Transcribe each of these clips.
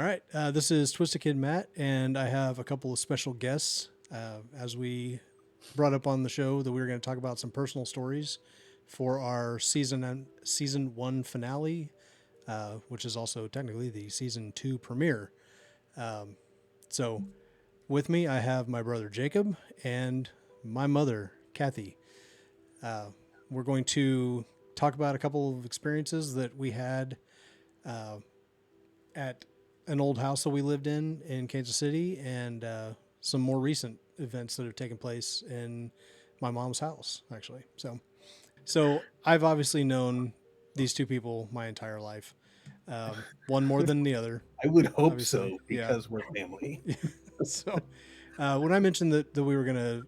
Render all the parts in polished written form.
right. This is Twisted Kid Matt, and I have a couple of special guests. As we brought up on the show, that we were going to talk about some personal stories for our season one finale, which is also technically the season 2 premiere. So, with me, I have my brother Jacob and my mother Kathy. We're going to talk about a couple of experiences that we had at an old house that we lived in Kansas City, and some more recent events that have taken place in my mom's house, actually. So I've obviously known these two people my entire life, one more than the other. I would hope Obviously, so yeah. because we're family. So when I mentioned that we were gonna,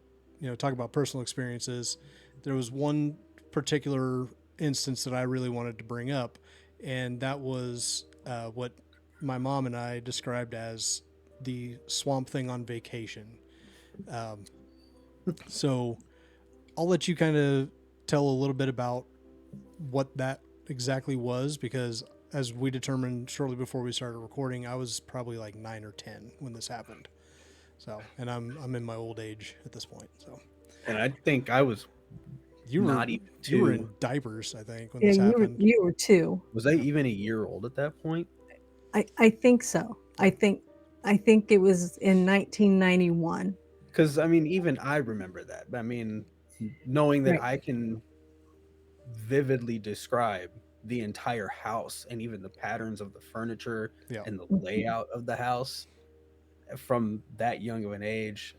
talk about personal experiences, there was one particular instance that I really wanted to bring up, and that was what my mom and I described as the swamp thing on vacation. So I'll let you kind of tell a little bit about what that exactly was, because as we determined shortly before we started recording, I was probably like 9 or 10 when this happened. So, and I'm in my old age at this point. So And I think I was you were not even you were two. in diapers, I think, when Yeah, this you were happened. you were two. Was I even a year old at that point? I think so. I think it was in 1991. Because, I mean, even I remember that. I mean, knowing that Right. I can vividly describe the entire house and even the patterns of the furniture Yeah. and the Mhm. layout of the house from that young of an age,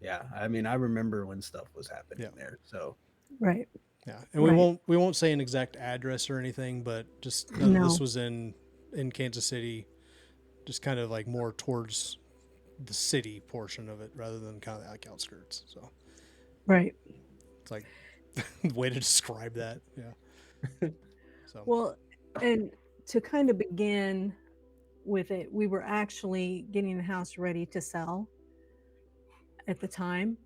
yeah, I mean, I remember when stuff was happening Yeah. there. So, Right. Yeah. And we Right. won't say an exact address or anything, but just know that this No. was in Kansas City, just kind of like more towards the city portion of it rather than kind of like outskirts. So Right. it's like the way to describe that. Yeah. So Well, and to kind of begin with it, we were actually getting the house ready to sell at the time.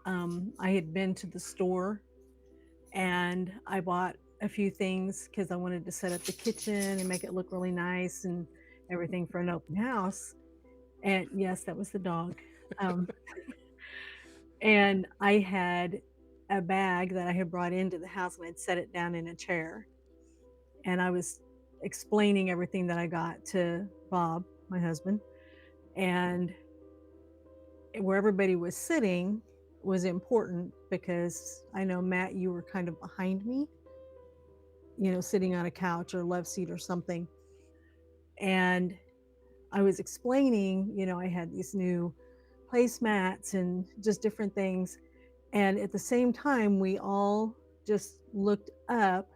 I had been to the store and I bought a few things because I wanted to set up the kitchen and make it look really nice and everything for an open house. And yes, that was the dog. Um, and I had a bag that I had brought into the house and I'd set it down in a chair. And I was explaining everything that I got to Bob, my husband. And where everybody was sitting was important because I know, Matt, you were kind of behind me, sitting on a couch or love seat or something. And I was explaining, I had these new placemats and just different things. And at the same time, we all just looked up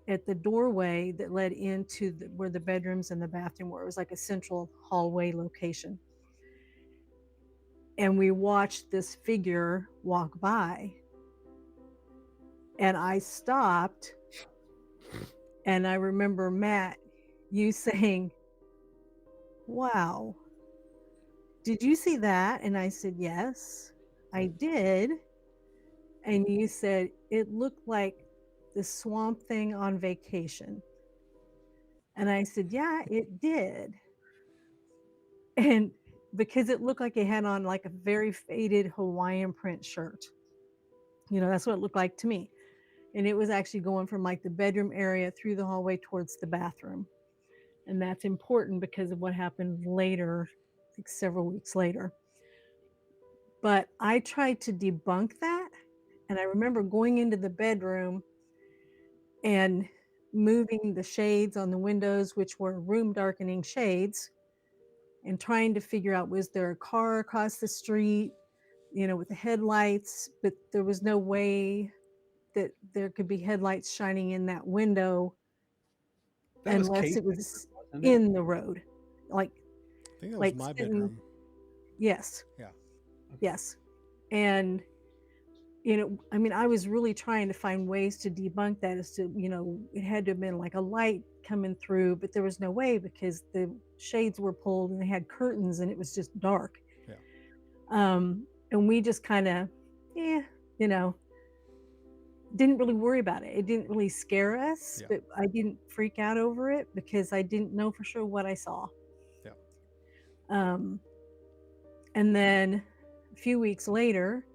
at the doorway that led into where the bedrooms and the bathroom were. It was like a central hallway location. And we watched this figure walk by. And I stopped. And I remember, Matt, you saying, "Wow, did you see that?" And I said, "Yes, I did." And you said, "It looked like the swamp thing on vacation." And I said, "Yeah, it did." And because it looked like it had on like a very faded Hawaiian print shirt. That's what it looked like to me. And it was actually going from like the bedroom area through the hallway towards the bathroom. And that's important because of what happened later, like several weeks later. But I tried to debunk that. And I remember going into the bedroom and moving the shades on the windows, which were room darkening shades, and trying to figure out, was there a car across the street, with the headlights? But there was no way that there could be headlights shining in that window that was unless Casey's it was room, wasn't it? in the road. Like I think that was like my sitting. bedroom. Yes. Yeah. Yes. And I mean, I was really trying to find ways to debunk that, as to, it had to have been like a light coming through, but there was no way because the shades were pulled and they had curtains and it was just dark. Yeah. And we just kind of, yeah, you know, didn't really worry about it. It didn't really scare us, Yeah. but I didn't freak out over it because I didn't know for sure what I saw. Um, and then a few weeks later,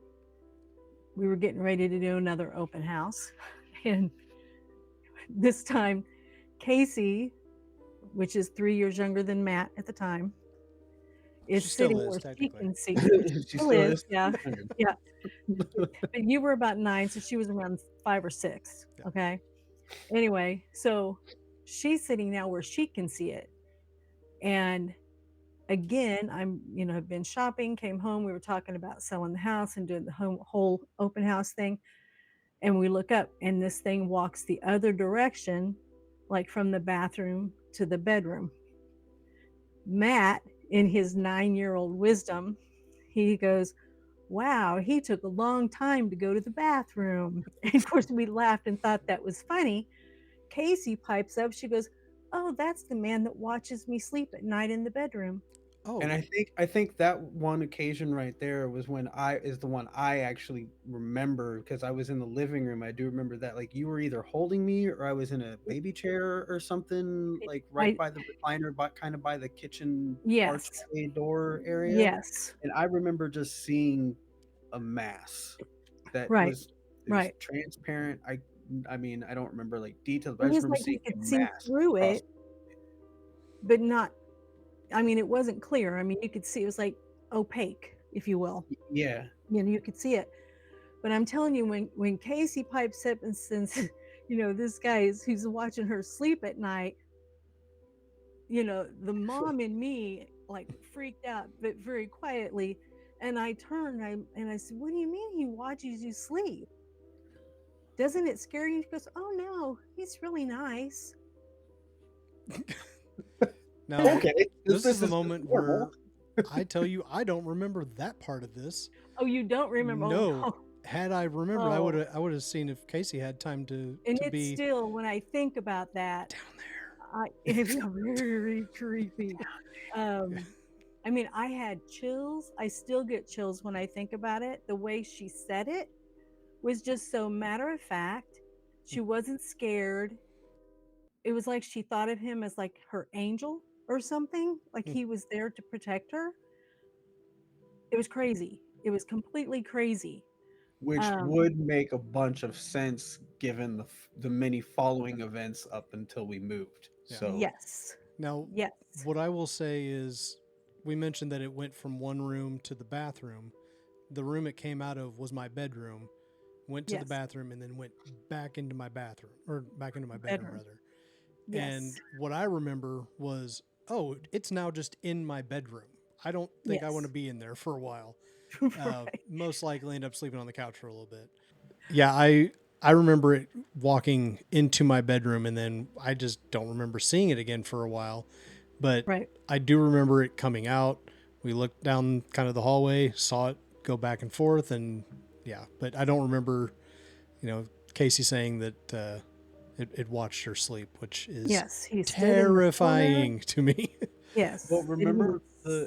we were getting ready to do another open house. And this time, Casey, which is 3 years younger than Matt at the time, is She still sitting is, where she technically. can see. She Still still is, is. yeah. Yeah. But you were about 9, so she was around 5 or 6. Yeah. Okay. Anyway, so she's sitting now where she can see it. And again, have been shopping, came home, we were talking about selling the house and doing the whole open house thing. And we look up and this thing walks the other direction, like from the bathroom to the bedroom. Matt, in his 9-year-old wisdom, he goes, wow, he took a long time to go to the bathroom. And of course, we laughed and thought that was funny. Casey pipes up. She goes, oh, that's the man that watches me sleep at night in the bedroom. Oh, And I think that one occasion right there was when the one I actually remember, because I was in the living room. I do remember that, like, you were either holding me or I was in a baby chair or something, like right by the recliner, but kind of by the kitchen Yes. archway door area. Yes. And I remember just seeing a mass that Right. was Right. transparent. I mean, I don't remember like details, but It I just was remember like seeing you could a see mass through across. it, but not. I mean, it wasn't clear. I mean, you could see it was like opaque, if you will. Yeah. You could see it. But I'm telling you, when Casey pipes up and says, this guy who's watching her sleep at night, the mom in me like freaked out, but very quietly. And I turned and I said, what do you mean he watches you sleep? Doesn't it scare you? She goes, oh no, he's really nice. now Okay. this is the is moment where I tell you I don't remember that part of this. Oh, you don't remember? No. Oh, no. Had I remembered, I would have seen if Casey had time to it's be still, when I think about that, down there. It's very creepy. I mean, I had chills. I still get chills when I think about it. The way she said it was just so matter of fact. She wasn't scared. It was like she thought of him as like her angel or something, like he was there to protect her. It was crazy. It was completely crazy. Which would make a bunch of sense given the many following events up until we moved. Yeah. So yes. Now, yes. What I will say is, we mentioned that it went from one room to the bathroom. The room it came out of was my bedroom. Went to the bathroom and then went back into my bathroom, or back into my bedroom rather. Yes. And what I remember was, oh, it's now just in my bedroom. I don't think I want to be in there for a while. Right. Most likely end up sleeping on the couch for a little bit. Yeah, I remember it walking into my bedroom, and then I just don't remember seeing it again for a while. But I do remember it coming out. We looked down kind of the hallway, saw it go back and forth, and yeah. But I don't remember, Casey saying that it watched her sleep, which is terrifying to me. Yes. Well, remember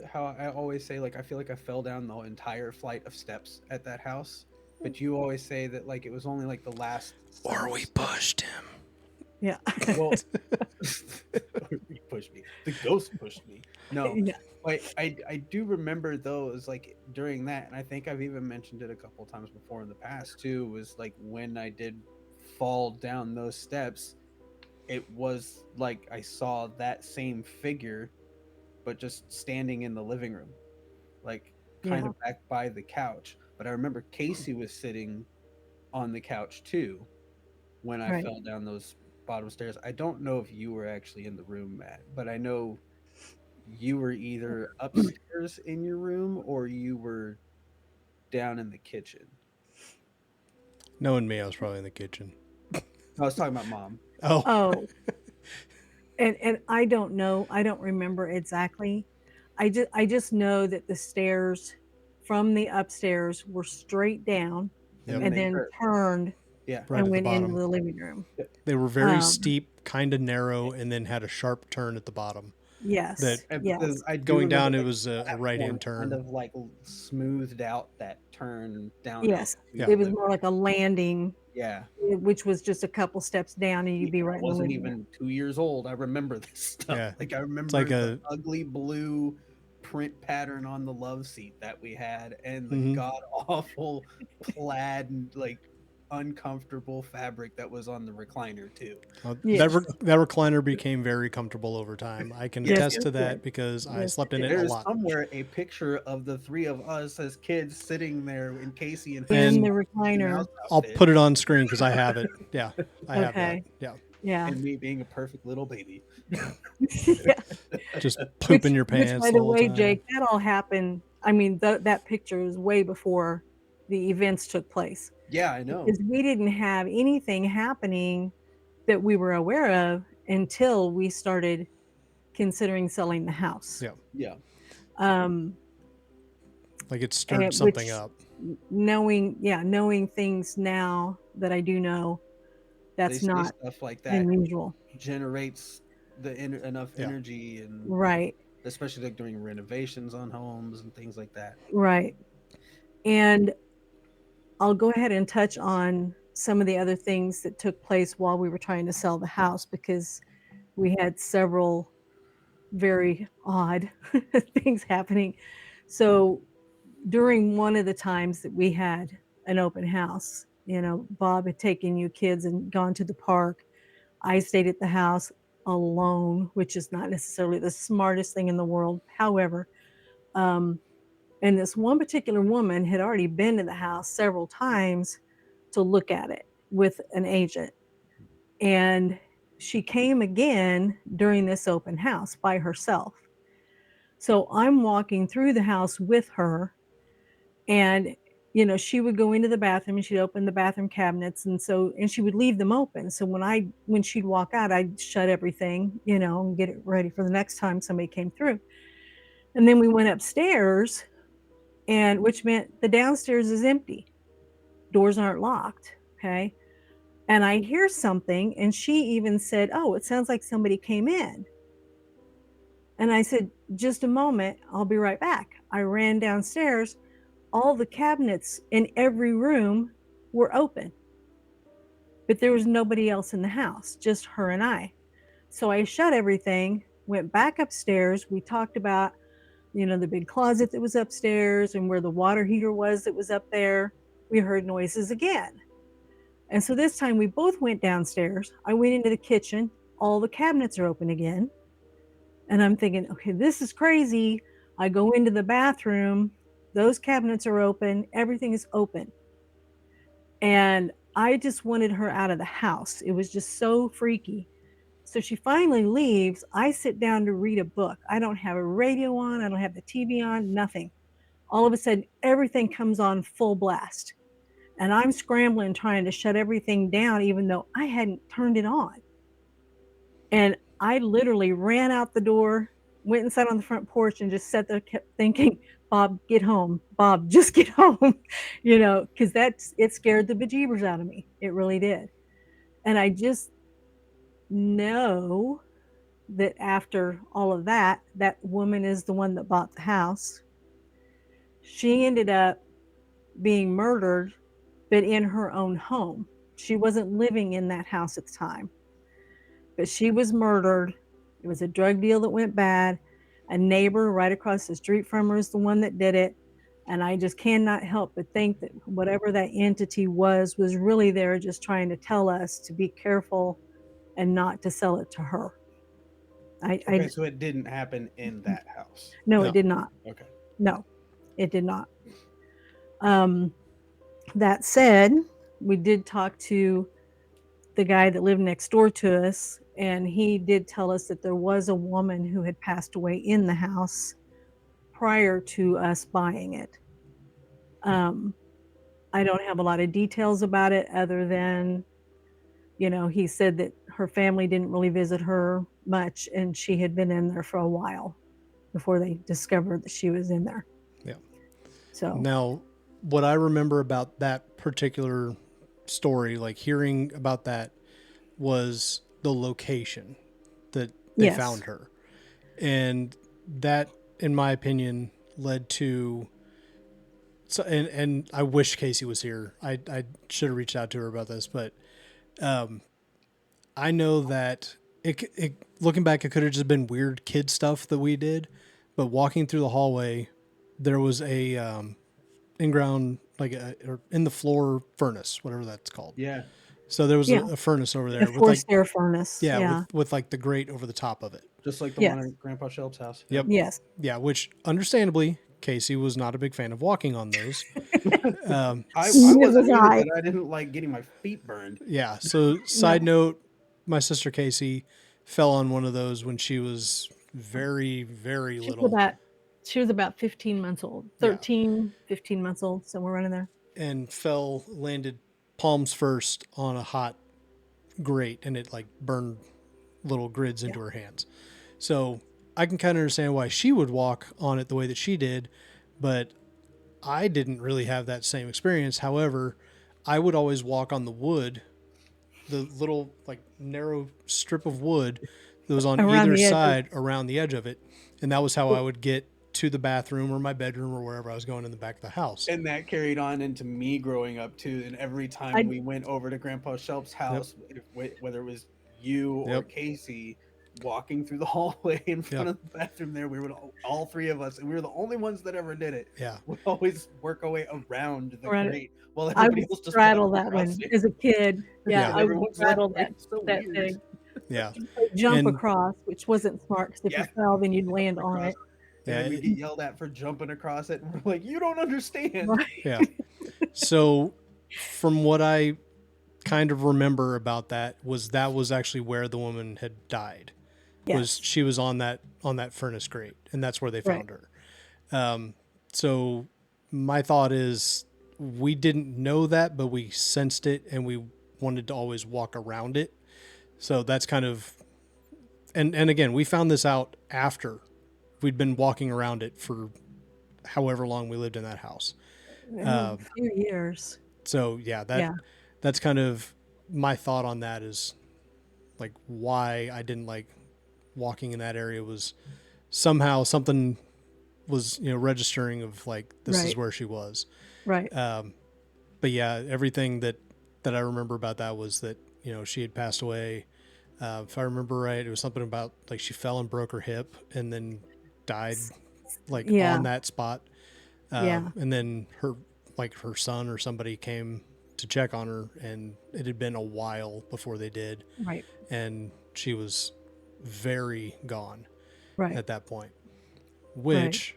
how I always say, like, I feel like I fell down the entire flight of steps at that house, but you always say that like it was only like the last. Or we pushed him. Yeah. Well, he pushed me. The ghost pushed me. No, but I do remember those like during that, and I think I've even mentioned it a couple times before in the past too. Was like when I did fall down those steps, it was like I saw that same figure, but just standing in the living room, like kind of back by the couch. But I remember Casey was sitting on the couch too when I fell down those bottom stairs. I don't know if you were actually in the room, Matt, but I know you were either upstairs in your room or you were down in the kitchen. Knowing me, I was probably in the kitchen. I was talking about Mom. Oh. And I don't know. I don't remember exactly. I just know that the stairs from the upstairs were straight down and then turned and went into the living room. They were very steep, kind of narrow, and then had a sharp turn at the bottom. Yes. Going down, it was a right-hand turn. Kind of like smoothed out that turn down. Yes. It was more like a landing. Yeah. Which was just a couple steps down and you'd be right in the living room. I wasn't even 2 years old. I remember this stuff. Yeah. Like I remember it's like the ugly blue print pattern on the love seat that we had, and the Hmm. god awful plaid and like uncomfortable fabric that was on the recliner too. Yes. That recliner became very comfortable over time. I can Yes, Yes, attest it to yes. that did. because I Yes, it slept in it did. a There's lot. somewhere a picture of the three of us as kids sitting there in Casey and In his the And Mickey Mouse recliner. I'll outfit, put it on screen because I have it. Yeah, I have that. Okay. Yeah, Yeah. and me being a perfect little baby. Yeah. just pooping Which, your pants by the the whole way, time. Jake, that all happened. I mean, that picture is way before the events took place Yeah, I know. because we didn't have anything happening that we were aware of until we started considering selling the house. Yeah, Yeah. Um, like it stirred and something which up. knowing things now that I do know, They that's say not stuff like that unusual. generates enough Yeah, energy, and Right. especially like during renovations on homes and things like that. Right. And I'll go ahead and touch on some of the other things that took place while we were trying to sell the house because we had several very odd things happening. So during one of the times that we had an open house, Bob had taken you kids and gone to the park. I stayed at the house alone, which is not necessarily the smartest thing in the world. However, um, and this one particular woman had already been to the house several times to look at it with an agent. And she came again during this open house by herself. So I'm walking through the house with her, and she would go into the bathroom and she'd open the bathroom cabinets, and she would leave them open. So when she'd walk out, I'd shut everything, and get it ready for the next time somebody came through. And then we went upstairs, and which meant the downstairs is empty. Doors aren't locked. Okay. And I hear something, and she even said, "Oh, it sounds like somebody came in." And I said, "Just a moment, I'll be right back." I ran downstairs. All the cabinets in every room were open, but there was nobody else in the house, just her and I. So I shut everything, went back upstairs. We talked about, the big closet that was upstairs and where the water heater was that was up there. We heard noises again. And so this time we both went downstairs. I went into the kitchen. All the cabinets are open again. And I'm thinking, okay, this is crazy. I go into the bathroom. Those cabinets are open. Everything is open. And I just wanted her out of the house. It was just so freaky. So she finally leaves. I sit down to read a book. I don't have a radio on. I don't have the TV on, nothing. All of a sudden, everything comes on full blast. And I'm scrambling, trying to shut everything down, even though I hadn't turned it on. And I literally ran out the door, went and sat on the front porch and just sat there, kept thinking, "Bob, get home. Bob, just get home." Because it scared the bejeebers out of me. It really did. And I just know that after all of that, that woman is the one that bought the house. She ended up being murdered, but in her own home. She wasn't living in that house at the time, but she was murdered. It was a drug deal that went bad. A neighbor right across the street from her is the one that did it. And I just cannot help but think that whatever that entity was really there just trying to tell us to be careful and not to sell it to her. Okay, so it didn't happen in that house. No, No. it did not. Okay. No, it did not. That said, we did talk to the guy that lived next door to us, and he did tell us that there was a woman who had passed away in the house prior to us buying it. I don't have a lot of details about it other than, he said that her family didn't really visit her much, and she had been in there for a while before they discovered that she was in there. Yeah. So Now, what I remember about that particular story, like hearing about that, was the location that they yes, found her. And that, in my opinion, led to. So, and I wish Casey was here. I should have reached out to her about this, but I know that it looking back, it could have just been weird kid stuff that we did, but walking through the hallway, there was a in-ground, or in the floor furnace, whatever that's called. Yeah. So there was Yeah. a furnace over A there with forced air furnace. yeah, Yeah. with like the grate over the top of it. Just like the Yes. one at Grandpa Shelp's house. Yep. Yes. Yeah, which understandably, Casey was not a big fan of walking on those. I Neither wasn't was either, I. but I didn't like getting my feet burned. Yeah. So side note, my sister Casey fell on one of those when she was very, very little. She was about 15 months old. 13, 15 months old, somewhere around in there. And landed palms first on a hot grate, and it like burned little grids into her hands. So I can kind of understand why she would walk on it the way that she did, but I didn't really have that same experience. However, I would always walk on the wood, the little like narrow strip of wood that was on either side around the edge of it. And that was how I would get to the bathroom or my bedroom or wherever I was going in the back of the house. And that carried on into me growing up too. And every time we went over to Grandpa Shelp's house, whether it was you or Casey, walking through the hallway in front of the bathroom there, we were all three of us, and we were the only ones that ever did it. Yeah. We'd always work our way around the grate while I everybody would else just straddle that one as a kid. Yeah, I would everyone's straddle like, that thing. Yeah. Jump across, which wasn't smart, because if you fell, then you'd land on it. Yeah, and we get yelled at for jumping across it, and we're like, "You don't understand." Right. Yeah. So, from what I kind of remember about that was actually where the woman had died. Yes. She was on that furnace grate, and that's where they found her. So my thought is we didn't know that, but we sensed it, and we wanted to always walk around it. So that's kind of, and again, we found this out after we'd been walking around it for however long we lived in that house. A few years. So that's kind of my thought on that, is like why I didn't like walking in that area was somehow something was, registering of like, this is where she was. Right. But yeah, everything that I remember about that was that, she had passed away. If I remember right, it was something about like she fell and broke her hip and then died like on that spot. And then her son or somebody came to check on her, and it had been a while before they did. Right. And she was very gone at that point, which,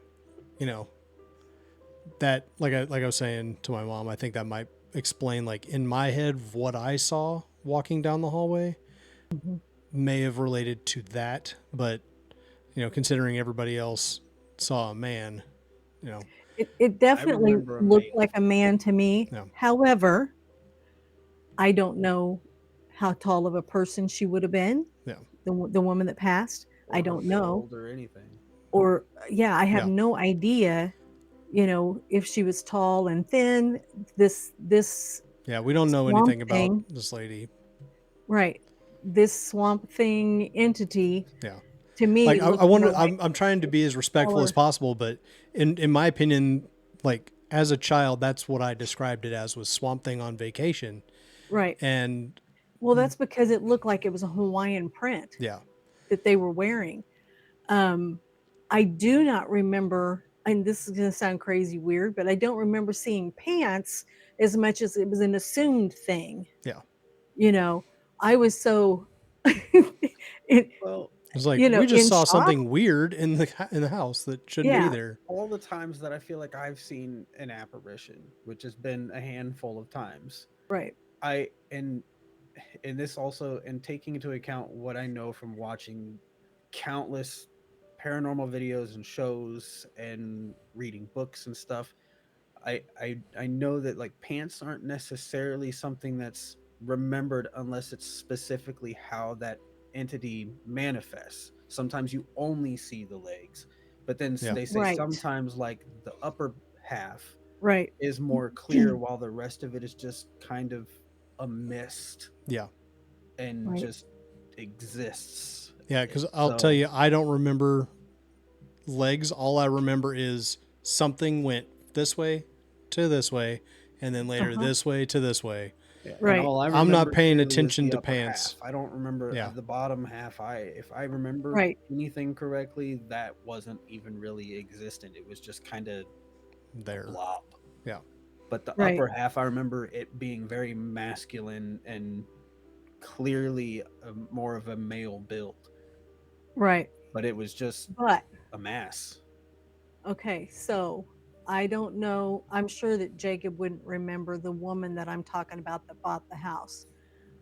that, like I was saying to my mom, I think that might explain, like in my head, what I saw walking down the hallway may have related to that. But, considering everybody else saw a man, It definitely looked like a man to me. No. However, I don't know how tall of a person she would have been. Yeah. The woman that passed. I don't know. Or anything. Or I have no idea, if she was tall and thin. This we don't know anything about this lady. Right. This swamp thing entity. Yeah. To me, like I'm trying to be as respectful as possible, but in my opinion, like as a child, that's what I described it as, was Swamp Thing on vacation. Right. And well, that's because it looked like it was a Hawaiian print. Yeah. That they were wearing. I do not remember, and this is going to sound crazy weird, but I don't remember seeing pants as much as it was an assumed thing. Yeah. I was so it's like, we just saw something weird in the house that shouldn't be there. All the times that I feel like I've seen an apparition, which has been a handful of times. Right. And this also, and taking into account what I know from watching countless paranormal videos and shows and reading books and stuff, I know that like pants aren't necessarily something that's remembered unless it's specifically how that entity manifests. Sometimes you only see the legs, but then they say sometimes like the upper half is more clear while the rest of it is just kind of a mist. Yeah. And just exists. Yeah, because I'll tell you, I don't remember legs. All I remember is something went this way to this way, and then later this way to this way. Yeah, and Right. all I I'm not remember paying clearly is attention the to upper pants. half. I don't remember Yeah. the bottom half. If I remember Right. anything correctly, that wasn't even really existent. It was just kind of a There. blob. Yeah. But the Right. upper half, I remember it being very masculine and clearly more of a male build. Right. But it was just But a mass. okay, so I don't know. I'm sure that Jacob wouldn't remember the woman that I'm talking about that bought the house.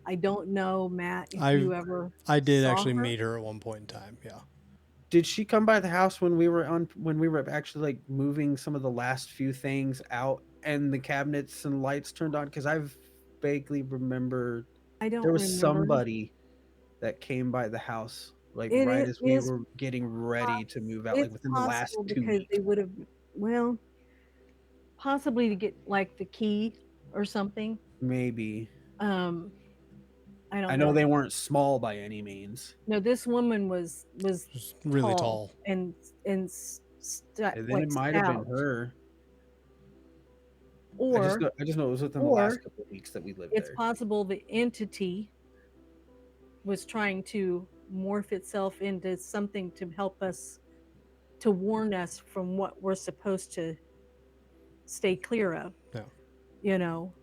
I don't know, Matt, if you ever I did saw actually her. meet her at one point in time. Yeah. Did she come by the house when we were actually like moving some of the last few things out and the cabinets and lights turned on? Because I've vaguely remember I don't there was remember. somebody that came by the house like It right i- as we is were getting ready to move out, like it's within the last possible 2 because weeks. they would have, well, possibly to get like the key or something. Maybe. Um, I I don't know know. they weren't small by any means. No, this woman was Just really tall. and And then like it might have been stout, her. or I just know it was within the or last couple of weeks that we lived it's there. possible the entity was trying to morph itself into something to help us, to warn us from what we're supposed to stay clear of. Yeah. You know,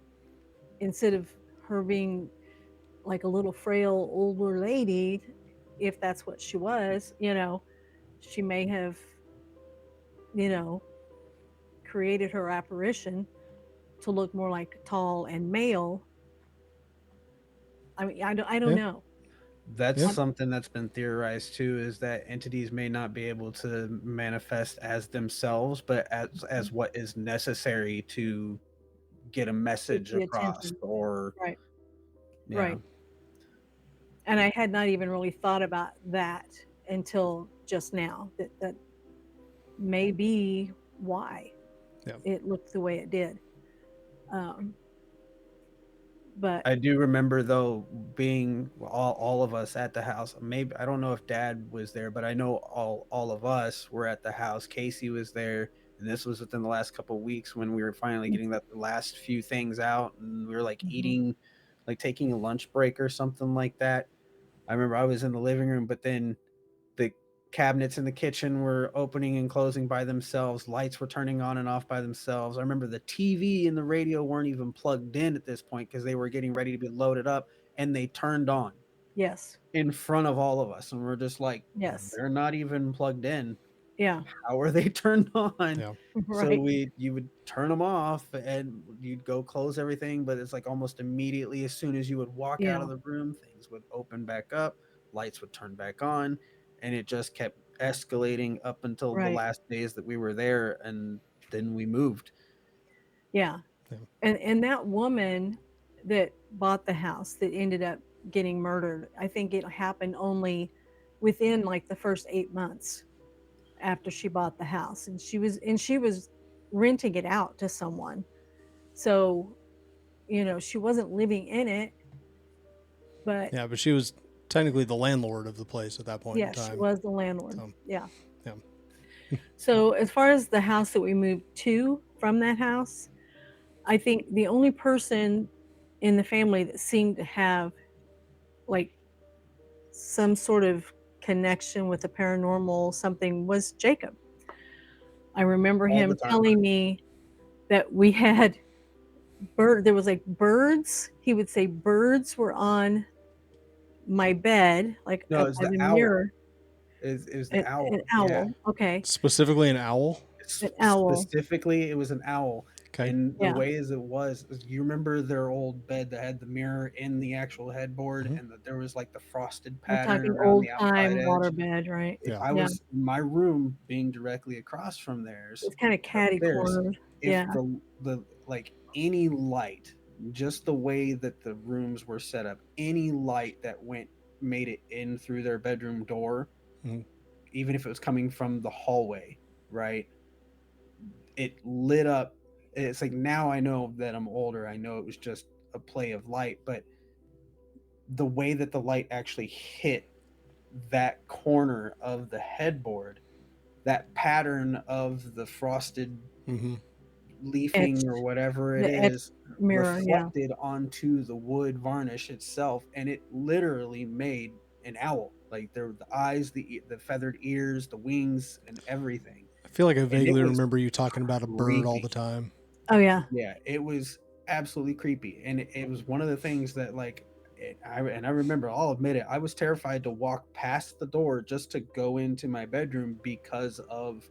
instead of her being like a little frail older lady, if that's what she was, she may have, you know, created her apparition to look more like tall and male. I mean, I don't Yeah. know. That's Yeah. something that's been theorized too, is that entities may not be able to manifest as themselves, but as what is necessary to get a Get message the across, attention. or Right. yeah. Right. And I had not even really thought about that until just now. That may be why Yeah. it looked the way it did. But I do remember though being all of us at the house. Maybe I don't know if Dad was there, but I know all of us were at the house. Casey was there, and this was within the last couple of weeks when we were finally getting the last few things out, and we were like eating, like taking a lunch break or something like that. I remember I was in the living room, but then the cabinets in the kitchen were opening and closing by themselves. Lights were turning on and off by themselves. I remember the TV and the radio weren't even plugged in at this point because they were getting ready to be loaded up, and they turned on yes, in front of all of us. And we're just like, yes, they're not even plugged in. yeah, How are they turned on? Yeah. So right, you would turn them off and you'd go close everything, but it's like almost immediately as soon as you would walk out yeah, of the room, things would open back up, lights would turn back on, and it just kept escalating up until the right, last days that we were there, and then we moved. yeah. Yeah. And that woman that bought the house that ended up getting murdered, I think it happened only within like the first 8 months after she bought the house, and she was renting it out to someone. So, she wasn't living in it, but Yeah. But she was technically the landlord of the place at that point in yeah, she time. was the landlord. So, Yeah. yeah. So, as far as the house that we moved to from that house, I think the only person in the family that seemed to have like some sort of connection with the paranormal something was Jacob. I remember All the him time. telling me that we had there was like birds. He would say birds were on my bed, like No, up it's by the the owl. mirror. It was the An owl. Yeah. owl. Okay. Specifically an owl. An owl. Specifically, it was an owl. Okay. And the Yeah. way as it was, you remember their old bed that had the mirror in the actual headboard, Mhm. and that there was like the frosted We're pattern talking around old the outside time edge. waterbed, right? If Yeah. I Yeah. was in my room being directly across from theirs, It's kind of catty upstairs, cornered. if Yeah. the like any light, just the way that the rooms were set up, any light that made it in through their bedroom door, Mhm. even if it was coming from the hallway, right? It lit up. It's like now I know that I'm older. I know it was just a play of light, but the way that the light actually hit that corner of the headboard, that pattern of the frosted Mhm. leafing Etched. or whatever it The etched is mirror, yeah. reflected onto the wood varnish itself, and it literally made an owl. Like there were the eyes, the feathered ears, the wings, and everything. I feel like I And it vaguely was remember you talking about a bird all the creepy. time. Oh yeah. Yeah, it was absolutely creepy, and it was one of the things that like. I remember, I'll admit it, I was terrified to walk past the door just to go into my bedroom because of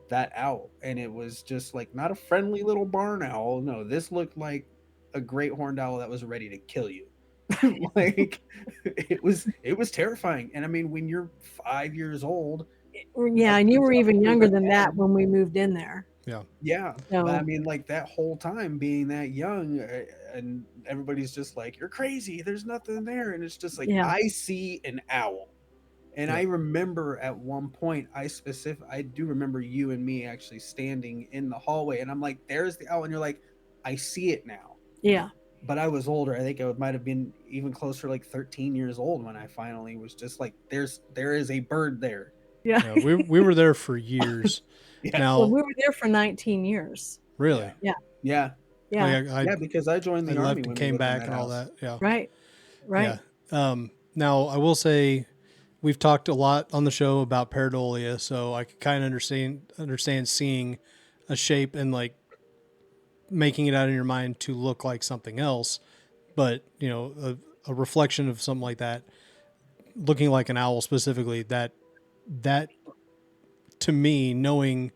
that owl. And it was just like not a friendly little barn owl. No, this looked like a great horned owl that was ready to kill you. Like it was terrifying. And I mean, when you're 5 years old, Yeah, and you were even presumptively younger than that bad. when we moved in there. Yeah. Yeah, but I So mean, like that whole time being that young, and everybody's just like, "You're crazy. There's nothing there," and it's just like yeah. I see an owl. And Yeah. I remember at one point, I do remember you and me actually standing in the hallway, and I'm like, "There's the owl," and you're like, "I see it now." Yeah. But I was older. I think I might have been even closer, like 13 years old, when I finally was just like, there is a bird there." Yeah. Yeah. We were there for years. Yeah, Now, Well, we were there for 19 years. really? yeah, yeah, Yeah. Like yeah. Because I joined I the army left and when we came lived in back that and all house. that. Yeah. Right. Right. Yeah. Now I will say we've talked a lot on the show about pareidolia, so I could kind of understand seeing a shape and like making it out in your mind to look like something else. But you know, a reflection of something like that, looking like an owl specifically, that to me, knowing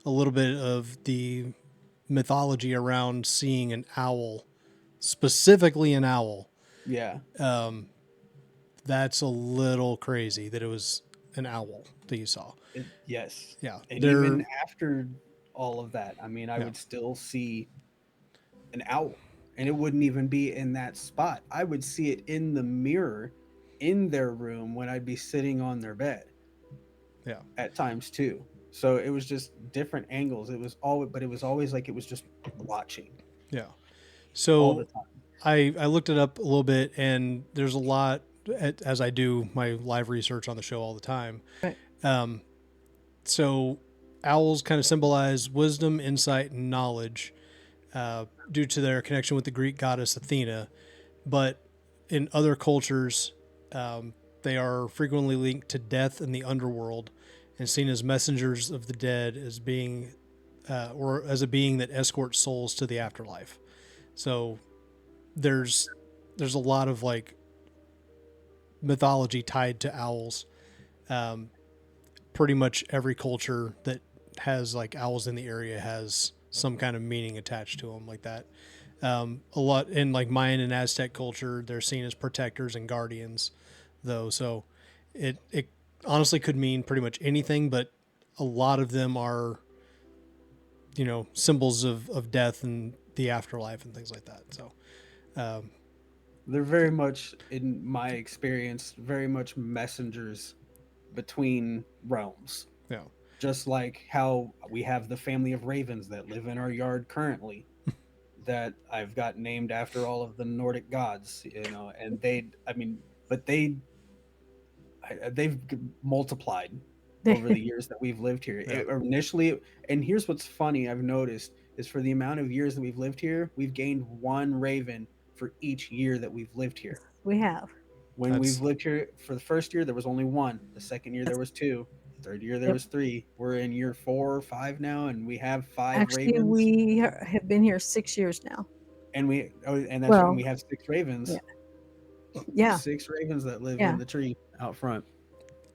a little bit of the mythology around seeing an owl, specifically an owl, Yeah, that's a little crazy that it was an owl that you saw. yes. Yeah, And even after all of that, I mean, I Yeah. would still see an owl, and it wouldn't even be in that spot. I would see it in the mirror in their room when I'd be sitting on their bed yeah, at times too. So it was just different angles. It was all, but it was always like it was just watching yeah. all the So time. I looked it up a little bit, and there's a lot as I do my live research on the show all the time. Right. So owls kind of symbolize wisdom, insight, and knowledge due to their connection with the Greek goddess Athena. But in other cultures, they are frequently linked to death in the underworld and seen as messengers of the dead, as being or as a being that escorts souls to the afterlife. So there's a lot of like mythology tied to owls. Pretty much every culture that has like owls in the area has some kind of meaning attached to them like that. A lot in like Mayan and Aztec culture, they're seen as protectors and guardians, though. So it honestly could mean pretty much anything, but a lot of them are, you know, symbols of death and the afterlife and things like that. So They're very much, in my experience, very much messengers between realms. yeah, Just like how we have the family of ravens that live in our yard currently, that I've got named after all of the Nordic gods, you know, and I mean, but they've multiplied over the years that we've lived here. Yeah. Initially, and here's what's funny, I've noticed, is for the amount of years that we've lived here, we've gained one raven for each year that we've lived here. We have. When we've lived here, for the first year there was only one, the second year there was two, third year there Yep. was three. We're in year 4 or 5 now, and we have 5 Actually, ravens. we have been here 6 years now. And we and Well, we have 6 ravens. Yeah. 6 ravens that live Yeah. in the tree out front.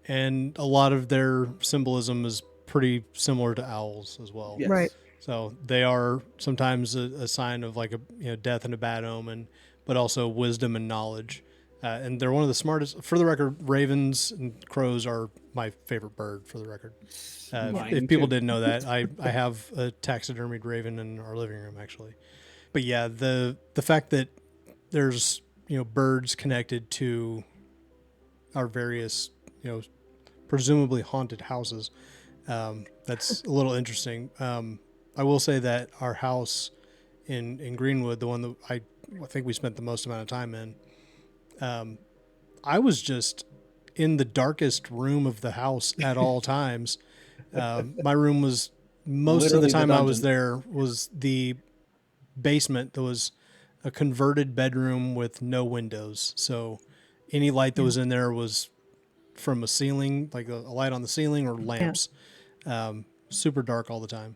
And a lot of their symbolism is pretty similar to owls as well. Yes. Right. So they are sometimes a sign of like a, you know, death and a bad omen, but also wisdom and knowledge. And they're one of the smartest. For the record, ravens and crows are my favorite bird. For the record, Mine if people too. didn't know that, I have a taxidermied raven in our living room actually. But yeah, the fact that there's, you know, birds connected to our various, you know, presumably haunted houses, that's a little interesting. I will say that our house in Greenwood, the one that I think we spent the most amount of time in, I was just in the darkest room of the house at all times. My room was most of the Literally time I was dungeon. there was the basement. That was a converted bedroom with no windows. So any light that was in there was from a ceiling, like a light on the ceiling or lamps. Super dark all the time.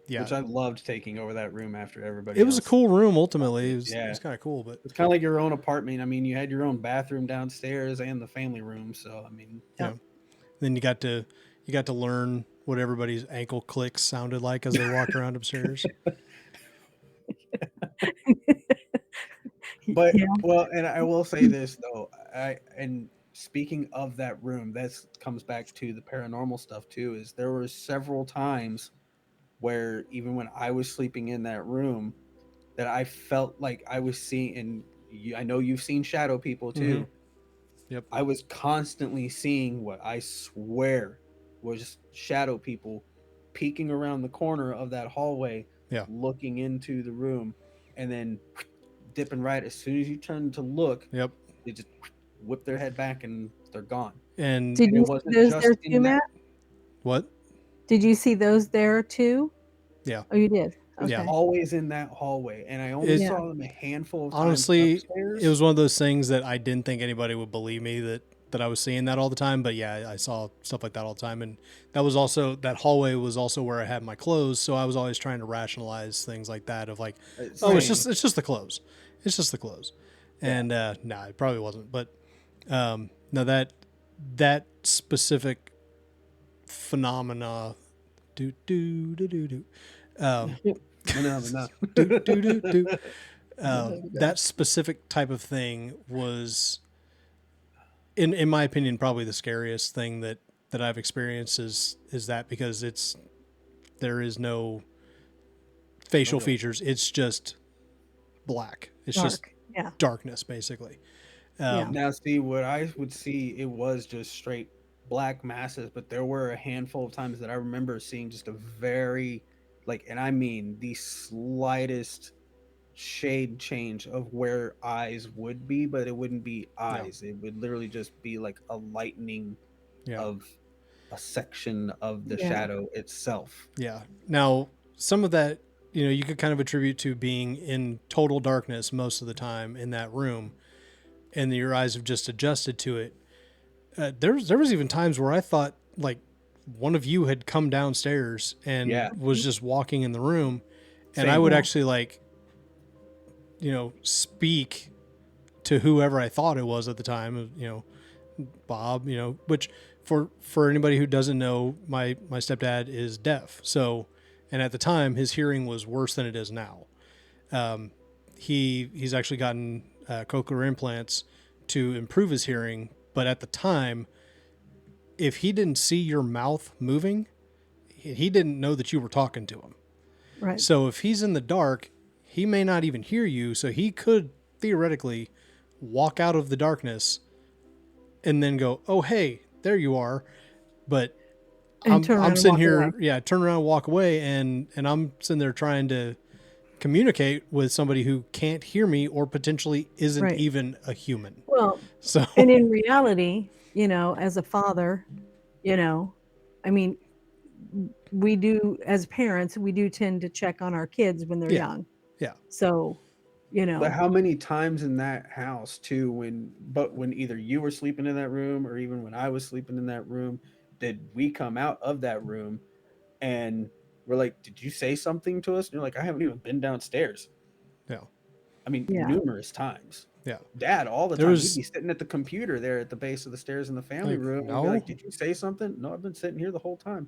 Yeah. Which I loved taking over that room after everybody It was a else. cool room ultimately. It was Yeah. kind of cool, but It's kind of like your own apartment. I mean, you had your own bathroom downstairs and the family room. So, I mean, yeah. Then you got to learn what everybody's ankle clicks sounded like as they walked around upstairs. but Yeah. well, and I will say this though, and speaking of that room, that comes back to the paranormal stuff too. Is there were several times where even when I was sleeping in that room, that I felt like I was seeing, and I know you've seen shadow people too. Yep. I was constantly seeing what I swear was shadow people peeking around the corner of that hallway, Yeah. looking into the room, and then dipping right as soon as you turn to look, Yep. they just whip their head back and they're gone. And Did And you it see wasn't those just there too, in that. Matt? what? Did you see those there too? Yeah. Oh, you did. It was Okay. always in that hallway, and I only It- saw them a handful of times Honestly, upstairs. it was one of those things that I didn't think anybody would believe me that I was seeing that all the time. But yeah, I saw stuff like that all the time. And that was also, that hallway was also where I had my clothes. So I was always trying to rationalize things like that of like, oh, it's Same. just the clothes. It's just the clothes. And nah, it probably wasn't. But no, that specific phenomena, do do do do do. No. do, do, do, do. That specific type of thing was, in my opinion, probably the scariest thing that I've experienced is that, because there is no facial Okay. features. It's just black. It's just Dark. Yeah. darkness, basically. Yeah. Now, see, what I would see, it was just straight black masses, but there were a handful of times that I remember seeing just a very, like, and I mean the slightest shade change of where eyes would be, but it wouldn't be eyes. It would literally just be like a lightening Yeah. of a section of the Yeah. shadow itself. Yeah. Now, some of that, you could kind of attribute to being in total darkness most of the time in that room, and your eyes have just adjusted to it. There was even times where I thought like one of you had come downstairs and Yeah. was just walking in the room, and Same. I would Yeah. actually like, speak to whoever I thought it was at the time, Bob, which for anybody who doesn't know, my stepdad is deaf. So, and at the time his hearing was worse than it is now. He's actually gotten cochlear implants to improve his hearing, but at the time, if he didn't see your mouth moving, he didn't know that you were talking to him. Right. So if he's in the dark, he may not even hear you. So he could theoretically walk out of the darkness and then go, "Oh, hey, there you are." But And turn around I'm and sitting walk here, away. turn around and walk away, and I'm sitting there trying to communicate with somebody who can't hear me or potentially isn't Right. even a human. Well, So and in reality, as a father, I mean, we do, as parents, we do tend to check on our kids when they're Yeah. young. Yeah. So, But how many times in that house too, when either you were sleeping in that room or even when I was sleeping in that room, did we come out of that room and we're like, "Did you say something to us?" And you're like, "I haven't even been downstairs." yeah, I mean, Yeah. numerous times. yeah. Dad, all the There time, was- he'd be sitting at the computer there at the base of the stairs in the family Like, room and be like, "Did you say something?" "No, I've been sitting here the whole time."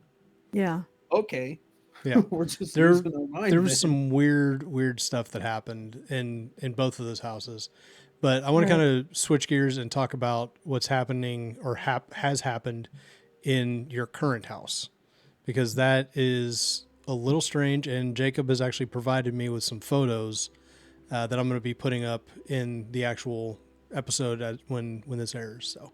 Yeah. Okay. Yeah. We're just There losing our mind. there was then. some weird stuff that happened in both of those houses. But I want to Right. kind of switch gears and talk about what's happening or has happened in your current house, because that is a little strange. And Jacob has actually provided me with some photos that I'm going to be putting up in the actual episode when this airs. So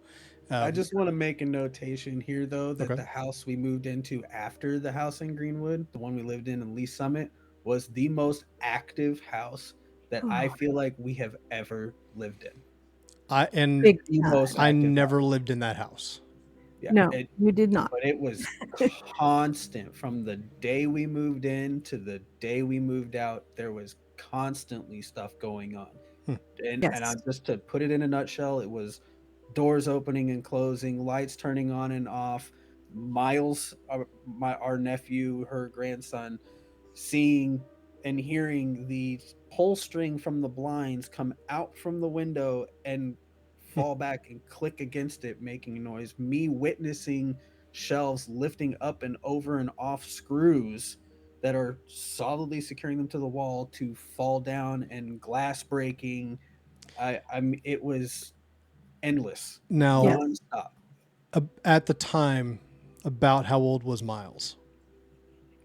I just want to make a notation here, though, that Okay. the house we moved into after the house in Greenwood, the one we lived in Lee Summit, was the most active house that I feel like we have ever lived in. Big The time. most I active never house. lived in that house. Yeah, No, you did not. but it was constant from the day we moved in to the day we moved out. There was constantly stuff going on. Hmm. And Yes. I'm just to put it in a nutshell, it was doors opening and closing, lights turning on and off. Miles, our nephew, her grandson, seeing and hearing the pull string from the blinds come out from the window and fall back and click against it, making a noise. Me witnessing shelves lifting up and over and off screws that are solidly securing them to the wall to fall down and glass breaking. It was endless, Now, nonstop. at the time, about how old was Miles?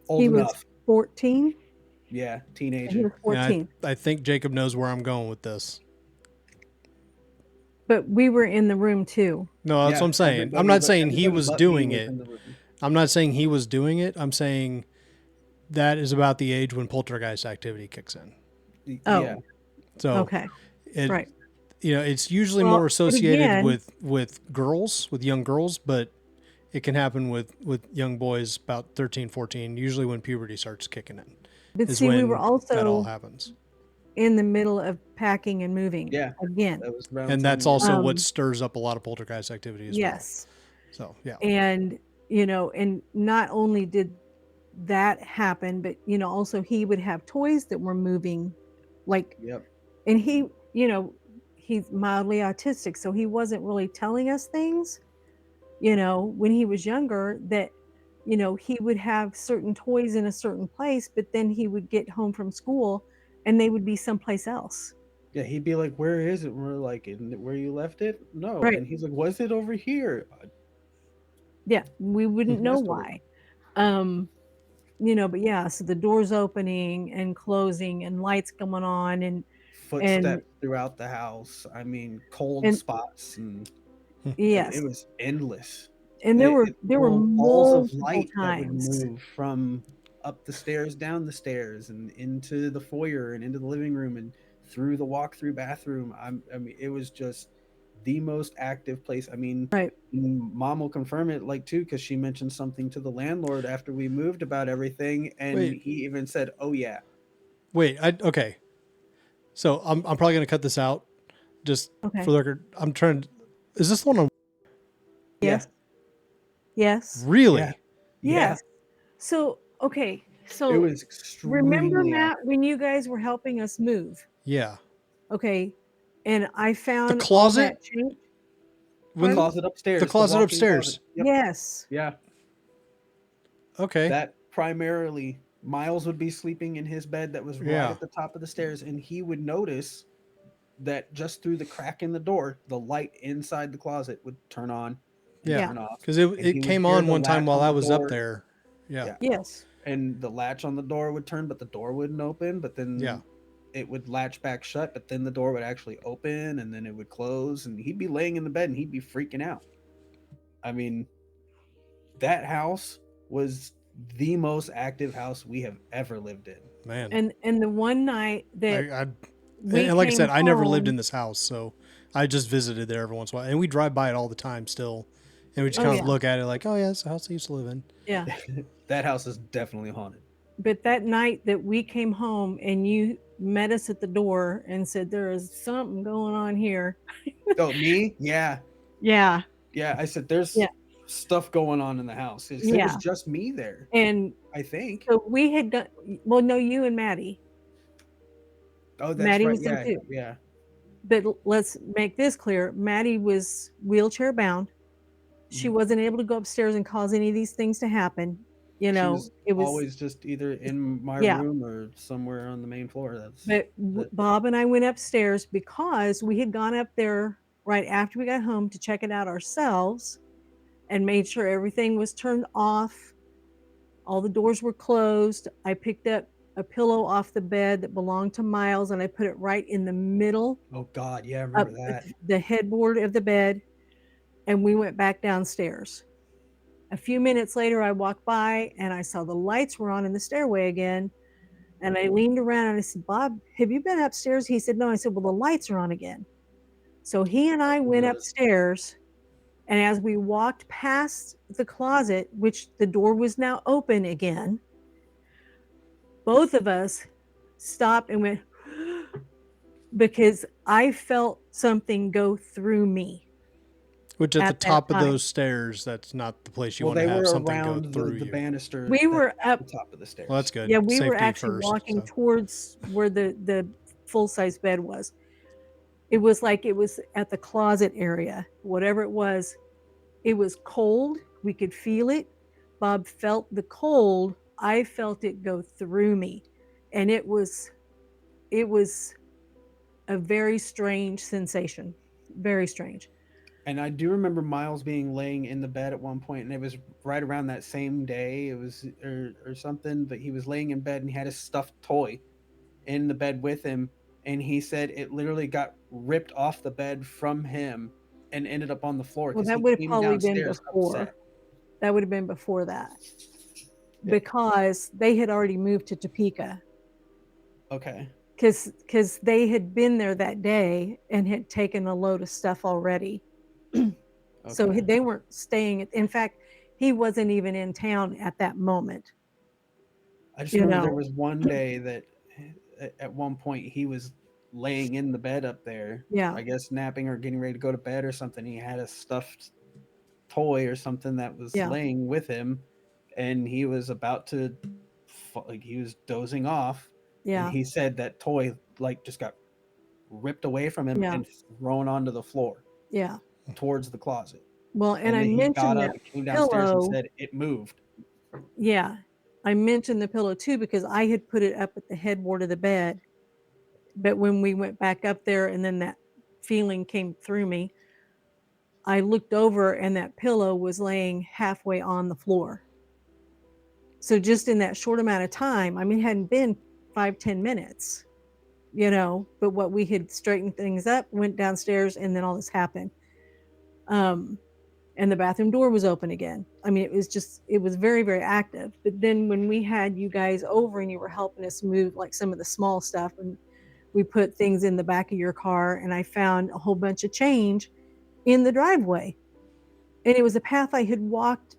Old He was enough. 14. Yeah, He teenager. was And 14. I think Jacob knows where I'm going with this. But we were in the room too. No, that's what I'm saying. I'm not saying he was doing it. I'm not saying he was doing it. I'm saying that is about the age when poltergeist activity kicks in. Oh, Yeah. So okay. it, Right. it's usually Well, more but associated again- with girls, with young girls, but it can happen with young boys about 13, 14, usually when puberty starts kicking in. But Is see, we when were that all also happens. in the middle of packing and moving. Yeah. Again. That was around And that's 10 years. also what stirs up a lot of poltergeist activity as Yes. well. So, yeah. And, and not only did that happen, but, also he would have toys that were moving. Like, Yep. and he, he's mildly autistic, so he wasn't really telling us things, when he was younger, that, he would have certain toys in a certain place, but then he would get home from school and they would be someplace else. Yeah, he'd be like, "Where is it?" And we're like, "Isn't it where you left it?" No. Right. And he's like, "Was it over here?" Yeah, we wouldn't know why. But yeah, so the doors opening and closing and lights going on and Footsteps throughout the house. I mean, cold spots, and yes, it was endless. and there were balls of multiple light that would times. move from up the stairs, down the stairs, and into the foyer and into the living room and through the walk-through bathroom. I mean, it was just the most active place. I mean, Right. Mom will confirm it, like, too, because she mentioned something to the landlord after we moved about everything, and he even said, "Oh yeah." Wait, okay. So I'm probably gonna cut this out, just for the record. I'm trying to. Is this the one on? Yes. Yes. Really? Yeah. Yes. So okay. So it was extremely remember, Matt, active. when you guys were helping us move? Yeah. Okay. And I found The closet? all that change. The closet upstairs. The closet walk-in upstairs. closet. Yep. Yes. Yeah. Okay. That primarily, Miles would be sleeping in his bed that was right at the top of the stairs, and he would notice that just through the crack in the door, the light inside the closet would turn on and turn off. Because it came on one time while I was up there. Yeah. Yes. And the latch on the door would turn, but the door wouldn't open. But then it would latch back shut, but then the door would actually open, and then it would close, and he'd be laying in the bed and he'd be freaking out. I mean, that house was the most active house we have ever lived in. Man. And the one night that and like I said, I never lived in this house, so I just visited there every once in a while, and we drive by it all the time still, and we just kind of look at it like, oh yeah, it's a house I used to live in. Yeah. That house is definitely haunted. But that night that we came home and you met us at the door and said, there is something going on here. Oh, me? Yeah. Yeah. Yeah. I said, there's stuff going on in the house. It was just me there. And I think. So we had done, well, no, you and Maddie. Oh, that's Maddie right. was there too. Yeah. But let's make this clear. Maddie was wheelchair bound. She wasn't able to go upstairs and cause any of these things to happen. It was always just either in my room or somewhere on the main floor. But Bob and I went upstairs because we had gone up there right after we got home to check it out ourselves and made sure everything was turned off. All the doors were closed. I picked up a pillow off the bed that belonged to Miles and I put it right in the middle. Oh God, yeah, I remember that. The headboard of the bed, and we went back downstairs. A few minutes later, I walked by and I saw the lights were on in the stairway again. And I leaned around and I said, Bob, have you been upstairs? He said, no. I said, well, the lights are on again. So he and I went upstairs And as we walked past the closet, which the door was now open again, both of us stopped and went, because I felt something go through me. Which at the At that top of time. those stairs, that's not the place you Well, want to they have were something go around through the you. banister. We were at up the top of the stairs. Well, that's good. Yeah, we were Safety actually first, walking so. towards where the full-size bed was. It was like it was at the closet area, whatever it was. It was cold. We could feel it. Bob felt the cold. I felt it go through me. And it was a very strange sensation. Very strange. And I do remember Miles being laying in the bed at one point, and it was right around that same day. It was or something, but he was laying in bed and he had a stuffed toy in the bed with him, and he said it literally got ripped off the bed from him and ended up on the floor Well, because that he would have came probably been downstairs before. upset. That would have been before that. Yeah. Because they had already moved to Topeka. Okay. Because they had been there that day and had taken a load of stuff already. So Okay. they weren't staying. In fact, he wasn't even in town at that moment. I just You remember there know. was one day that at one point he was laying in the bed up there, Yeah. I guess napping or getting ready to go to bed or something. He had a stuffed toy or something that was Yeah. laying with him, and he was about to like he was dozing off, Yeah. and he said that toy like just got ripped away from him Yeah. and thrown onto the floor Yeah. towards the closet. Well, and I then he got mentioned up that and came downstairs and pillow. said it moved. Yeah. I mentioned the pillow too because I had put it up at the headboard of the bed. But when we went back up there and then that feeling came through me, I looked over and that pillow was laying halfway on the floor. So just in that short amount of time, I mean, it hadn't been 5-10 minutes, you know, but what we had straightened things up, went downstairs, and then all this happened. And the bathroom door was open again. I mean, it was very, very active. But then when we had you guys over and you were helping us move like some of the small stuff, and we put things in the back of your car, and I found a whole bunch of change in the driveway. And it was a path I had walked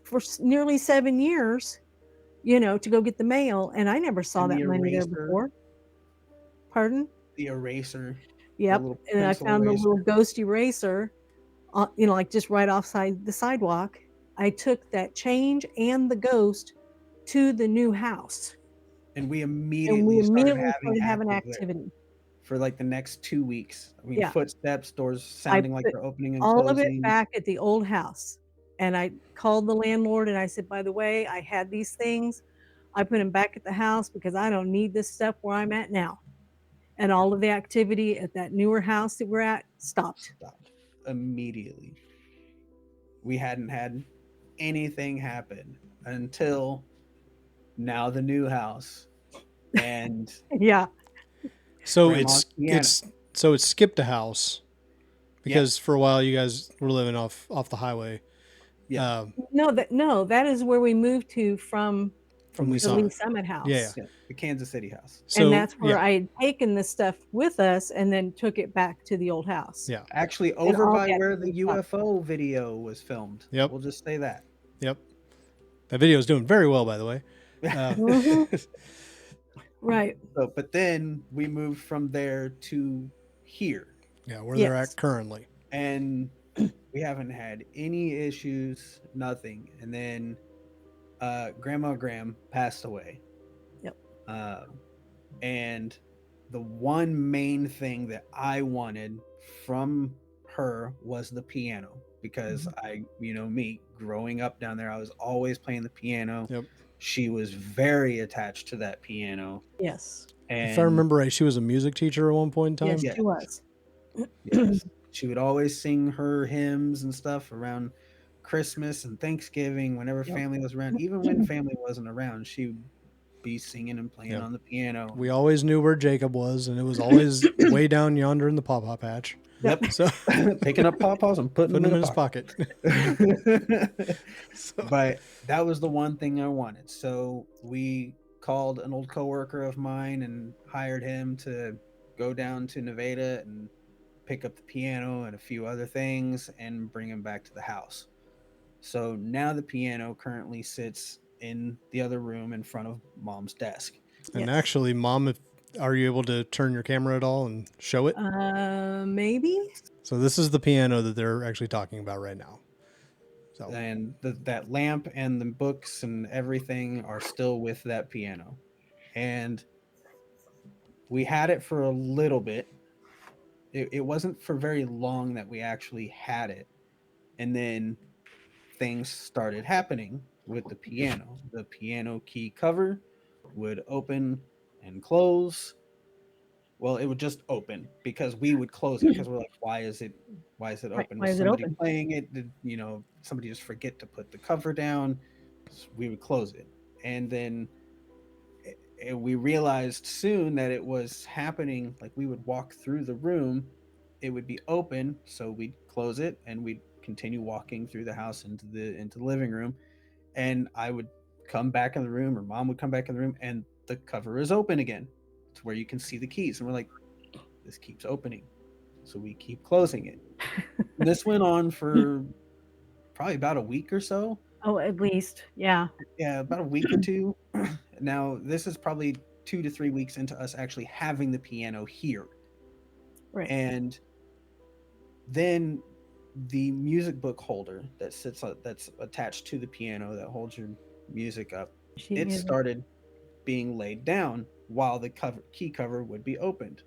for nearly 7 years, you know, to go get the mail, and I never saw And that the money there eraser. before. Pardon? The eraser. Yep. little And I pencil found the eraser. little ghost eraser, you know, like just right offside the sidewalk. I took that change and the ghost to the new house, And we and immediately, we immediately started having activity. for like the next 2 weeks. I mean, Yeah. footsteps, doors I sounding like put they're opening and all of it closing. back at the old house, and I called the landlord and I said, by the way, I had these things. I put them back at the house because I don't need this stuff where I'm at now. And all of the activity at that newer house that we're at stopped. Immediately. We hadn't had anything happen until now, the new house. And Yeah. So Grandma's piano. it's skipped a house because for a while you guys were living off the highway. Yeah. No, that is where we moved to from From the Lee Summit. Lee Summit house. Yeah. The Kansas City house. So And that's where I had taken the stuff with us and then took it back to the old house. Yeah. Actually, over all by that where the stuff. UFO video was filmed. Yep. We'll just say that. Yep. That video is doing very well, by the way. Right. So, but then we moved from there to here. Yeah, where they're at currently. And we haven't had any issues, nothing. And then Grandma Graham passed away. Yep. And the one main thing that I wanted from her was the piano, because I, you know, me growing up down there, I was always playing the piano. Yep. She was very attached to that piano. Yes. And if I remember right, she was a music teacher at one point in time. Yes, she was. Yes. She would always sing her hymns and stuff around Christmas and Thanksgiving, whenever family was around. Even when family wasn't around, she would be singing and playing on the piano. We always knew where Jacob was, and it was always way down yonder in the pawpaw patch. Yep. So picking up pawpaws and putting them in his pocket. But that was the one thing I wanted. So we called an old coworker of mine and hired him to go down to Nevada and pick up the piano and a few other things and bring them back to the house. So now the piano currently sits in the other room in front of mom's desk. And Yes. actually, Mom, are you able to turn your camera at all and show it? Maybe. So this is the piano that they're actually talking about right now. So And that lamp and the books and everything are still with that piano. And we had it for a little bit. It wasn't for very long that we actually had it. And then things started happening with the piano. The piano key cover would open and close. Well, it would just open because we would close it because we're like, why is it Right. open? Why Was is it somebody open? playing it? Did somebody just forget to put the cover down? So we would close it. And then we realized soon that it was happening. Like we would walk through the room, it would be open, so we'd close it and we'd continue walking through the house into the living room, and I would come back in the room, or mom would come back in the room, and the cover is open again. It's where you can see the keys, and we're like, this keeps opening, so we keep closing it. This went on for probably about a week or so. Oh, at least. Yeah. Yeah, about a week or two. Now, this is probably 2 to 3 weeks into us actually having the piano here. Right. And then the music book holder that's attached to the piano that holds your music up, it started being laid down while the key cover would be opened.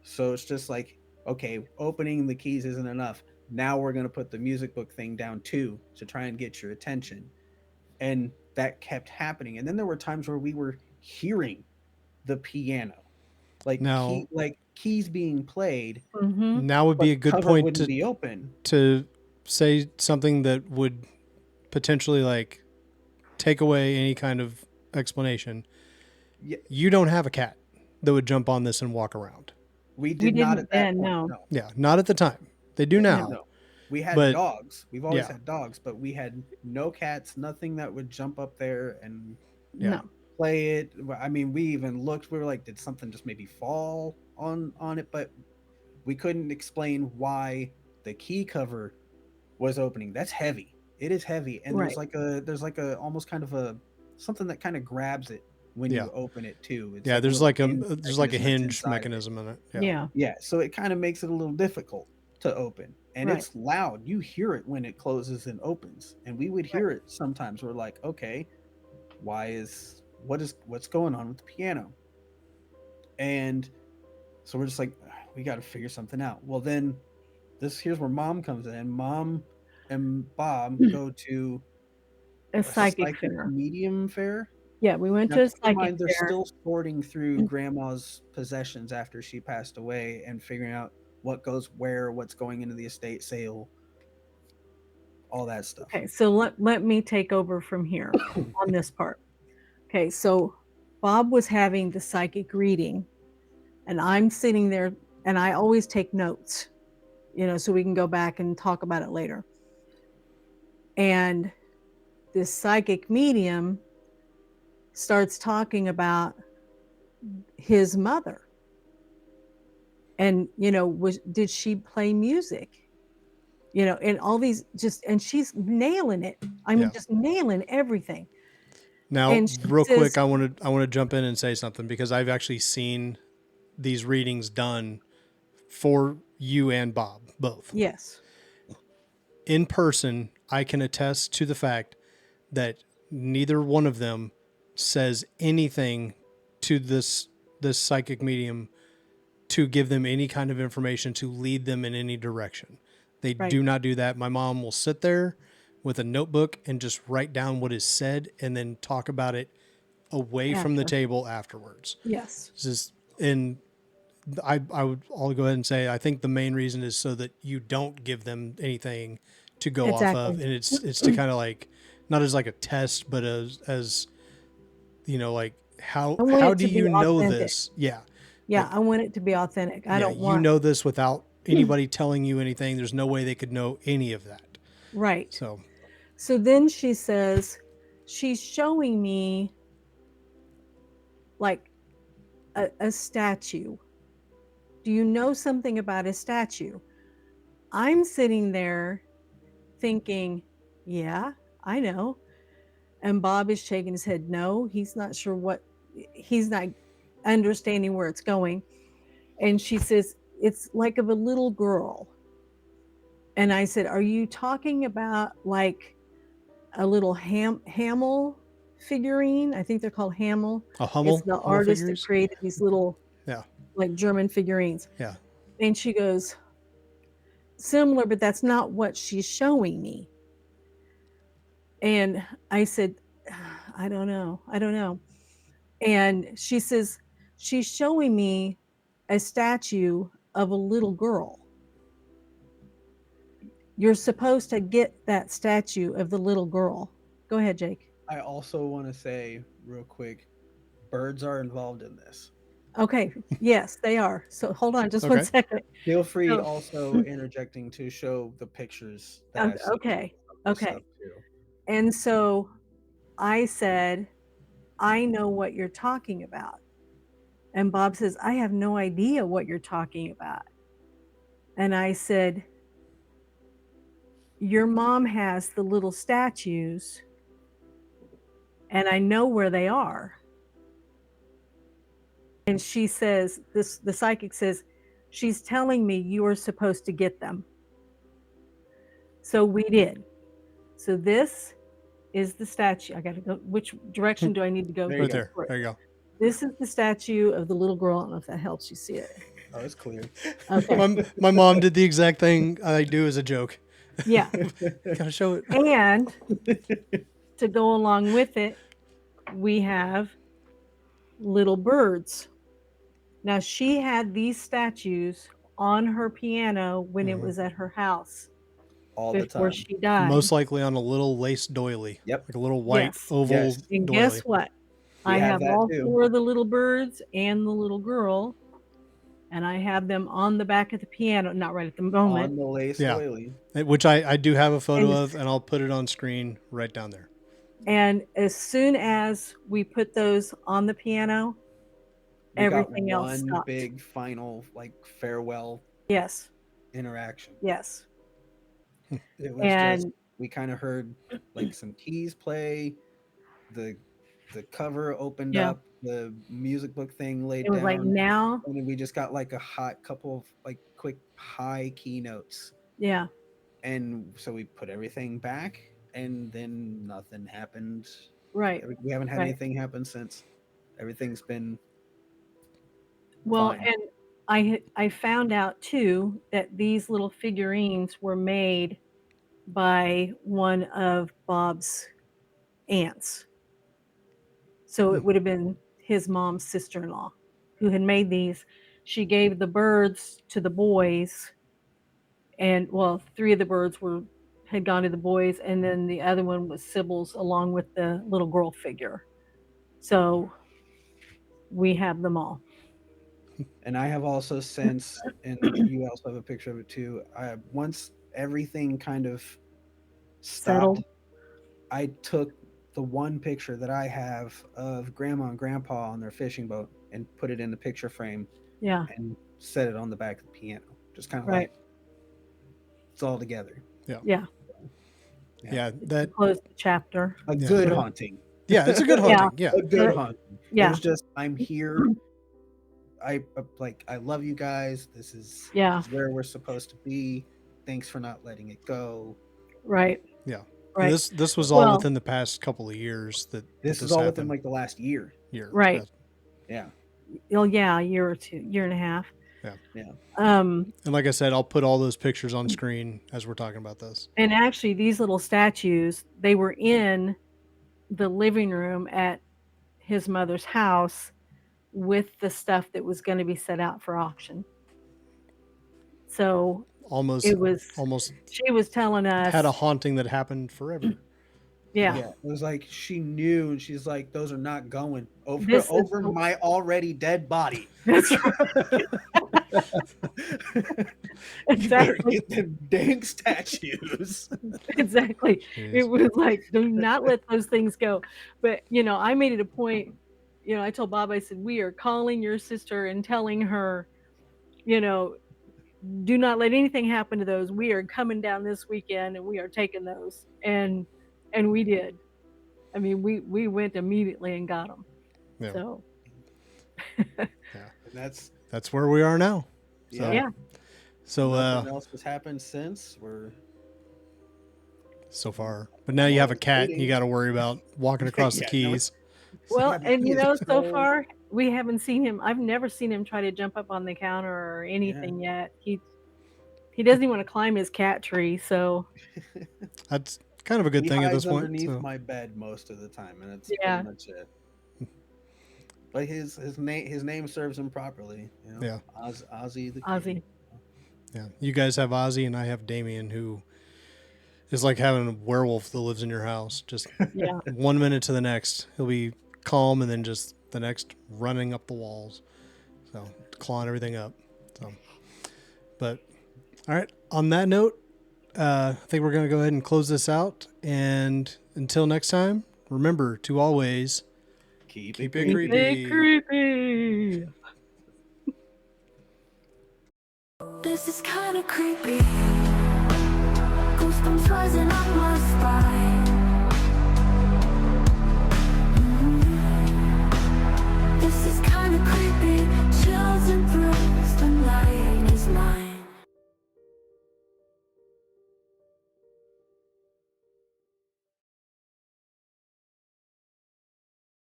So it's just like, okay, opening the keys isn't enough. Now we're going to put the music book thing down too to try and get your attention. And that kept happening. And then there were times where we were hearing the piano, like keys being played. Mm-hmm. Now would be a good cover point wouldn't be open. to say something that would potentially like take away any kind of explanation. Yeah. You don't have a cat that would jump on this and walk around. We did not at that point. No. Yeah, not at the time. They do now. No. We had But- dogs. We've always had dogs, but we had no cats, nothing that would jump up there and No. play it. I mean, we even looked, we were like, did something just maybe fall on it? But we couldn't explain why the key cover was opening. That's heavy. It is heavy. And there's like a almost kind of a something that kind of grabs it when you open it too. It's there's like a hinge inside mechanism in it. Yeah. So it kind of makes it a little difficult to open, and it's loud. You hear it when it closes and opens, and we would hear it sometimes. We're like, okay, what's going on with the piano? And so we're just like, we got to figure something out. Well, then here's where mom comes in. Mom and Bob go to a psychic fair. Medium fair. Yeah, we went to a psychic They're fair. still sorting through grandma's possessions after she passed away and figuring out what goes where, what's going into the estate sale, all that stuff. Okay, so let me take over from here on this part. Okay, so Bob was having the psychic reading, and I'm sitting there, and I always take notes, so we can go back and talk about it later. And this psychic medium starts talking about his mother. And, did she play music? And all these and she's nailing it. I mean, just nailing everything. Now, real quick, I want to jump in and say something, because I've actually seen these readings done for you and Bob, both. Yes. In person, I can attest to the fact that neither one of them says anything to this psychic medium to give them any kind of information to lead them in any direction. They do not do that. My mom will sit there with a notebook and just write down what is said and then talk about it away from the table afterwards. Yes. I'll go ahead and say, I think the main reason is so that you don't give them anything to go off of. And it's to kind of like, not as like a test, but as like, how do you know this? Yeah. Yeah. I want it to be authentic. I don't want, you know this without anybody telling you anything. There's no way they could know any of that. Right. So then she says, she's showing me like a statue. do you know something about a statue? I'm sitting there thinking, yeah, I know. And Bob is shaking his head. No, he's not sure what, he's not understanding where it's going. And she says, it's like of a little girl. And I said, are you talking about like a little Hamel figurine? I think they're called Hamel. A Hummel? It's the Hummel artist figures? that created these little, Yeah. like German figurines. Yeah. And she goes, similar, but that's not what she's showing me. And I said, I don't know. And she says, she's showing me a statue of a little girl. You're supposed to get that statue of the little girl. Go ahead, Jake. I also want to say real quick, birds are involved in this. Okay. Yes, they are. So hold on just 1 second. Feel free So- also interjecting to show the pictures that I see. Okay. of Okay. stuff too. And so I said, I know what you're talking about. And Bob says, I have no idea what you're talking about. And I said, your mom has the little statues, and I know where they are. And she says, the psychic says, she's telling me you are supposed to get them. So we did. So this is the statue. I got to go. Which direction do I need to go? There you Right go. there. There you go. This is the statue of the little girl. I don't know if that helps you see it. Oh, it's clear. Okay. My mom did the exact thing I do as a joke. Yeah. Gotta show it. And to go along with it, we have little birds. Now, she had these statues on her piano when it was at her house All the before time. she died. Most likely on a little lace doily. Yep. Like a little white Yes. oval Yes. And doily. guess what? We I have have that all too. 4 of the little birds and the little girl, and I have them on the back of the piano. Not right at the moment. On the lace Yeah. doily. Which I do have a photo And- of, and I'll put it on screen right down there. And as soon as we put those on the piano, We everything got else one stopped. big final like farewell Yes. interaction. Yes. It was And just we kind of heard like some keys play, the cover opened Yeah. up, the music book thing laid it was down, like now, and then we just got like a hot couple of like quick high keynotes, yeah. and so we put everything back, and then nothing happened. Right. We haven't had Right. anything happen since. Everything's been Well, fine. and I found out too that these little figurines were made by one of Bob's aunts. So it would have been his mom's sister-in-law who had made these. She gave the birds to the boys, and well, 3 of the birds had gone to the boys, and then the other one was Sybil's along with the little girl figure. So we have them all. And I have also since, and you also have a picture of it too. Once everything kind of stopped, Settled. I took the one picture that I have of Grandma and Grandpa on their fishing boat and put it in the picture frame Yeah. and set it on the back of the piano. Just kind of Right. like it's all together. Yeah. Yeah, that Close the chapter. A Yeah. good haunting. it's a good Yeah. haunting. Yeah. A good haunting. It Yeah. was just I'm here. I love you guys. This is Yeah. where we're supposed to be. Thanks for not letting it go. Right. Yeah. Right. This was all Well- within the past couple of years that This that is all within happened. like the last year. Right. Yeah. Oh yeah, a year or two, year and a half. Yeah. Yeah. And like I said, I'll put all those pictures on screen as we're talking about this. And actually these little statues, they were in the living room at his mother's house with the stuff that was going to be set out for auction. So Almost it was, almost she was telling us, had a haunting that happened forever. yeah, It was like she knew, and she's like, "Those are not going over This is over the- my already dead body." that's right. You better Exactly. get them dang statues. Exactly. Jeez. It was like, do not let those things go. But, I made it a point, I told Bob, I said, we are calling your sister and telling her, you know, do not let anything happen to those. We are coming down this weekend and we are taking those. And we did. I mean, we went immediately and got them. Yeah. So And that's where we are now. So, yeah. So nothing else has happened since. We're so far, but now you have a cat waiting. you got to worry about walking across the Yeah, no, keys. Well, Yeah, the and key you is know, so cold. far we haven't seen him. I've never seen him try to jump up on the counter or anything yet. He doesn't even want to climb his cat tree. So That's kind of a good He thing at hides this point. underneath So. my bed most of the time, and it's Yeah. pretty much it. But his name serves him properly. You know? Yeah. Ozzy the Ozzy. King. Yeah, you guys have Ozzy, and I have Damien, who is like having a werewolf that lives in your house. Just yeah. 1 minute to the next, he'll be calm, and then just the next running up the walls, so clawing everything up. So, but all right. On that note, I think we're gonna go ahead and close this out. And until next time, remember to always Keep keep it it creepy. Big creepy. This is kinda creepy. Goosebumps rising on my spine.